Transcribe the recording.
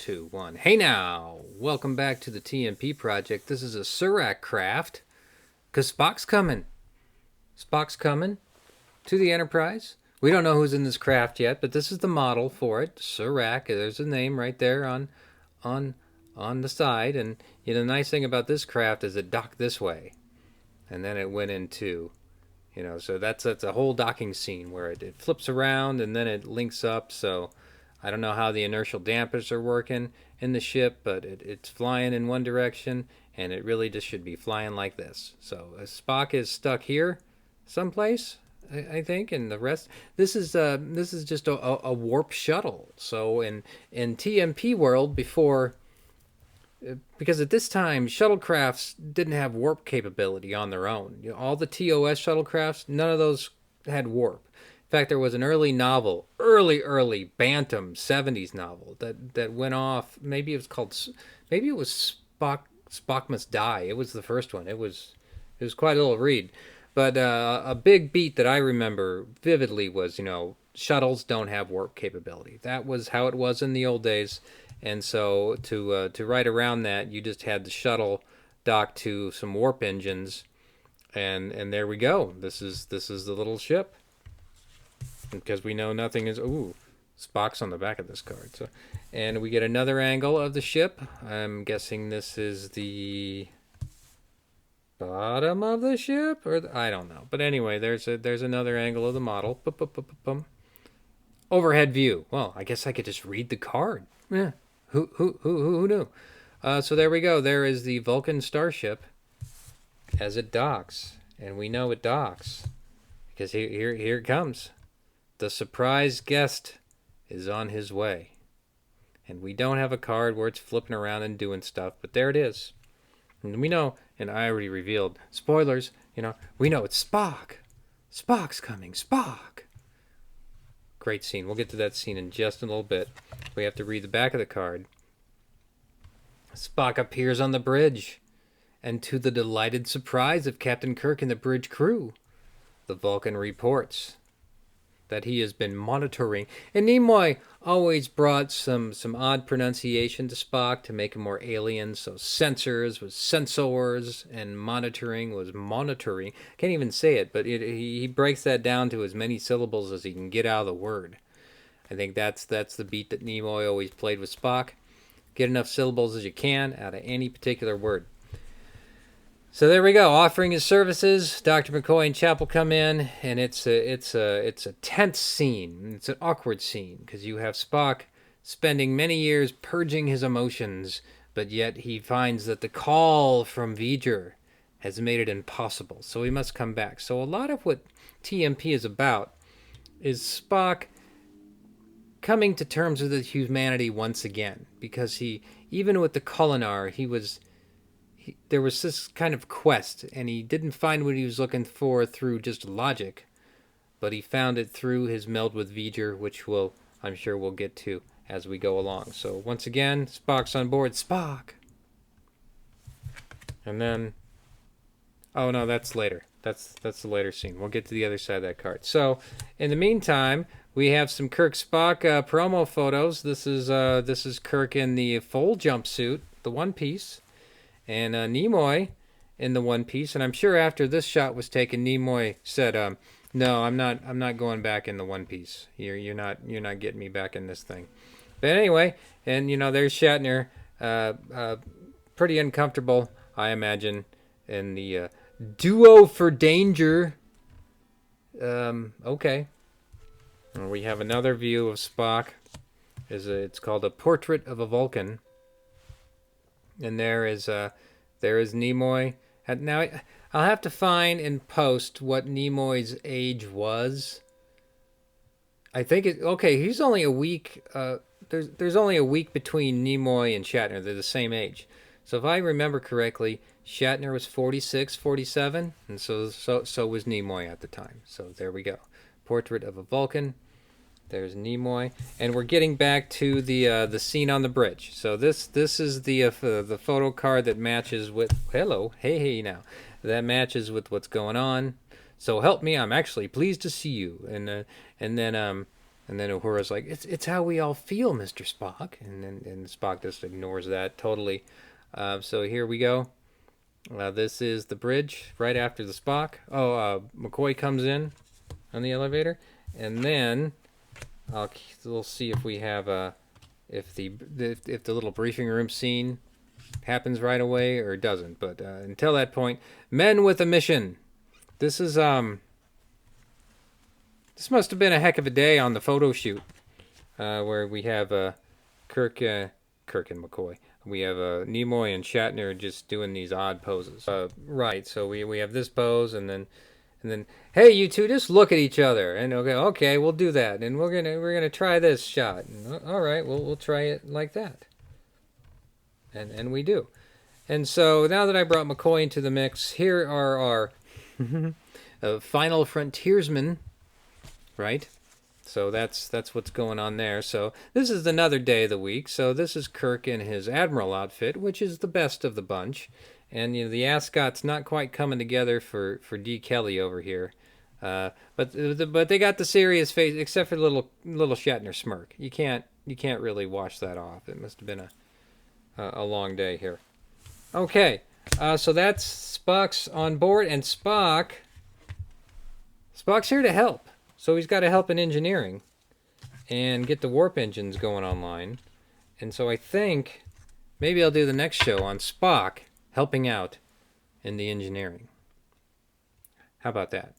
2, 1. Hey now! Welcome back to the TMP project. This is a Surak craft, because Spock's coming. Spock's coming to the Enterprise. We don't know who's in this craft yet, but this is the model for it. Surak. There's a name right there on on the side. And the nice thing about this craft is it docked this way. And then it went into, so that's a whole docking scene where it flips around and then it links up. So I don't know how the inertial dampers are working in the ship, but it's flying in one direction, and it really just should be flying like this. So Spock is stuck here, someplace, I think, and the rest. This is just a warp shuttle. So in TMP world before, because at this time shuttlecrafts didn't have warp capability on their own. All the TOS shuttlecrafts, none of those had warp. In fact, there was an early novel, early Bantam 70s novel that went off. Maybe it was Spock Must Die. It was the first one. It was quite a little read. But a big beat that I remember vividly was, shuttles don't have warp capability. That was how it was in the old days. And so to write around that, you just had the shuttle docked to some warp engines, and there we go. This is the little ship. Because we know nothing is... Ooh, Spock's on the back of this card. So, and we get another angle of the ship. I'm guessing this is the bottom of the ship? I don't know. But anyway, there's another angle of the model. Overhead view. Well, I guess I could just read the card. Yeah. Who knew? So there we go. There is the Vulcan starship as it docks. And we know it docks. Because here it comes. The surprise guest is on his way. And we don't have a card where it's flipping around and doing stuff, but there it is. And we know, and I already revealed, spoilers, we know it's Spock. Spock's coming, Spock. Great scene. We'll get to that scene in just a little bit. We have to read the back of the card. Spock appears on the bridge, and to the delighted surprise of Captain Kirk and the bridge crew, the Vulcan reports that he has been monitoring. And Nimoy always brought some odd pronunciation to Spock to make him more alien. So sensors was sensors, and monitoring was monitoring. Can't even say it, but he breaks that down to as many syllables as he can get out of the word. I think that's the beat that Nimoy always played with Spock. Get enough syllables as you can out of any particular word. So there we go, offering his services. Dr. McCoy and Chapel come in, and it's a tense scene. It's an awkward scene because you have Spock spending many years purging his emotions, but yet he finds that the call from V'ger has made it impossible. So he must come back. So a lot of what TMP is about is Spock coming to terms with his humanity once again, because even with the Kolinar, there was this kind of quest, and he didn't find what he was looking for through just logic, but he found it through his meld with V'ger, which I'm sure we'll get to as we go along. So once again, Spock's on board. Spock! And then... Oh no, that's later. That's the later scene. We'll get to the other side of that card. So, in the meantime, we have some Kirk Spock promo photos. This is Kirk in the full jumpsuit, the one piece. And Nimoy in the one piece, and I'm sure after this shot was taken, Nimoy said, "No, I'm not going back in the one piece. You're not getting me back in this thing." But anyway, and there's Shatner, pretty uncomfortable, I imagine, in the duo for Danger. Okay, and we have another view of Spock. It's called A Portrait of a Vulcan. And there is Nimoy. Now, I'll have to find in post what Nimoy's age was. I think he's only a week. There's only a week between Nimoy and Shatner. They're the same age. So if I remember correctly, Shatner was 46, 47, and so was Nimoy at the time. So there we go. Portrait of a Vulcan. There's Nimoy, and we're getting back to the scene on the bridge. So this is the photo card that matches with hey now, that matches with what's going on. So help me, I'm actually pleased to see you. And then And then Uhura's like, it's how we all feel, Mr. Spock. And Spock just ignores that totally. So here we go. This is the bridge right after the Spock. McCoy comes in on the elevator. And then we'll see if we have if the little briefing room scene happens right away or doesn't. But until that point, men with a mission. This is this must have been a heck of a day on the photo shoot, where we have Kirk and McCoy. We have Nimoy and Shatner just doing these odd poses. Right. So we have this pose, and then hey, you two, just look at each other, and okay, we'll do that, and we're gonna try this shot. And, all right, we'll try it like that, and we do. And so now that I brought McCoy into the mix, here are our final frontiersmen. Right? So that's what's going on there. So this is another day of the week. So this is Kirk in his Admiral outfit, which is the best of the bunch. And the ascot's not quite coming together for D. Kelly over here. But they got the serious face, except for the little Shatner smirk. You can't really wash that off. It must have been a long day here. Okay, so that's Spock's on board, and Spock's here to help. So he's got to help in engineering and get the warp engines going online. And so I think maybe I'll do the next show on Spock helping out in the engineering. How about that?